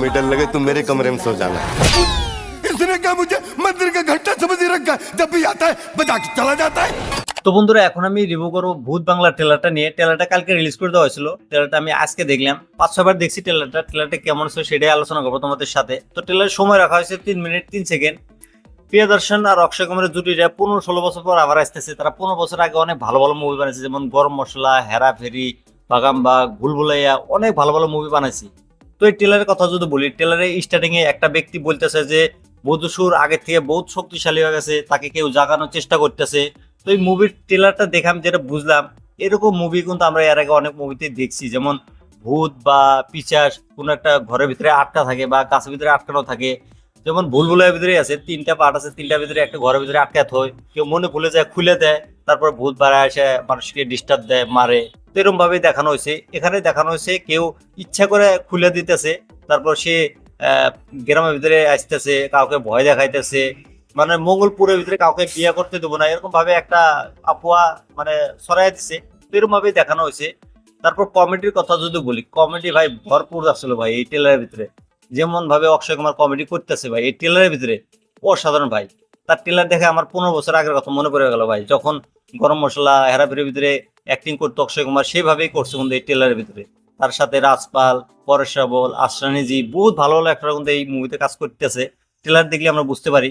तुम्हें डर लगे तुम मेरे कमरे में सो जाना। इसने क्या मुझे मंदिर का घंटा समझ ही रखा है, जब भी आता है बजा के चला जाता है। তো বন্ধুরা এখন আমি রিভিউ করবো ভূত বাংলা ট্রেলারটা নিয়ে। ট্রেলারটা কালকে রিলিজ করে দেওয়া হয়েছিল, ট্রেলারটা আমি আজকে দেখলাম, 5-6 বার দেখছি। ট্রেলারটা কেমন ছিল সেটাই আলোচনা করবো তোমাদের সাথে। তো ট্রেলারের সময় রাখা হয়েছে 3 মিনিট 3 সেকেন্ড। প্রিয়দর্শন আর অক্ষয় কুমারের জুটিটা 15-16 বছর পর আবার আসতেছে। তারা 15 বছর আগে অনেক ভালো ভালো মুভি বানাইছে, যেমন গরম মশলা, হেরাফেরি, বাগামবাগ, ভুলভুলাইয়া, অনেক ভালো ভালো মুভি বানাইছি। তো এই ট্রেলারের কথা যদি বলি, ট্রেলারে স্টার্টিং এ একটা ব্যক্তি বলতেছে যে বধূসুর আগের থেকে বহুত শক্তিশালী হয়ে গেছে, তাকে কেউ জাগানোর চেষ্টা করতেছে। তো এই মুভির ট্রেলারটা দেখে আমি যেটা বুঝলাম, এরকম মুভি কিন্তু আমরা এর আগে অনেক মুভিতে দেখছি, যেমন ভূত বা পিশাচ কোনো একটা ঘরের ভিতরে আটকা থাকে বা গাছের ভিতরে আটকানো থাকে। যেমন ভুলভুলাইয়ার ভিতরে আছে 3টা পার্ট আছে, 3টার ভিতরে একটা ঘরের ভিতরে আটকাত হয়, কেউ মনে ভুলে যায় খুলে দেয়, তারপর ভূত বাড়ায় এসে মানুষকে ডিস্টার্ব দেয়, মারে। তো এরকম ভাবেই দেখানো হয়েছে। এখানে দেখানো হয়েছে কেউ ইচ্ছা করে খুলে দিতেছে, তারপর সে গ্রামের ভিতরে আসতেছে, কাউকে ভয় দেখাইতেছে, মানে মঙ্গলপুরের ভিতরে কাউকে বিয়ে করতে দেবো না, এরকম ভাবে একটা আবহাওয়া মানে ছড়াই দিচ্ছে। এরকম ভাবেই দেখানো হয়েছে। তারপর কমেডির কথা যদি বলি, কমেডি ভাই ভরপুর আসলো ভাই এই ট্রেলারের ভিতরে। যেমন ভাবে অক্ষয় কুমার কমেডি করতেছে ভাই এই ট্রেলারের ভিতরে, অসাধারণ ভাই। তার ট্রেলার দেখে আমার 15 বছর আগের কথা মনে পড়ে গেল ভাই, যখন গরম মশলা, হেরাফেরির ভিতরে অ্যাক্টিং করতো অক্ষয় কুমার, সেভাবেই করছে কিন্তু এই ট্রেলারের ভিতরে। তার সাথে রাজপাল, পরেশ রাবল, আশরানিজি, বহুত ভালো ভালো একটা কিন্তু এই মুভিতে কাজ করতেছে। ট্রেলার দেখলে আমরা বুঝতে পারি।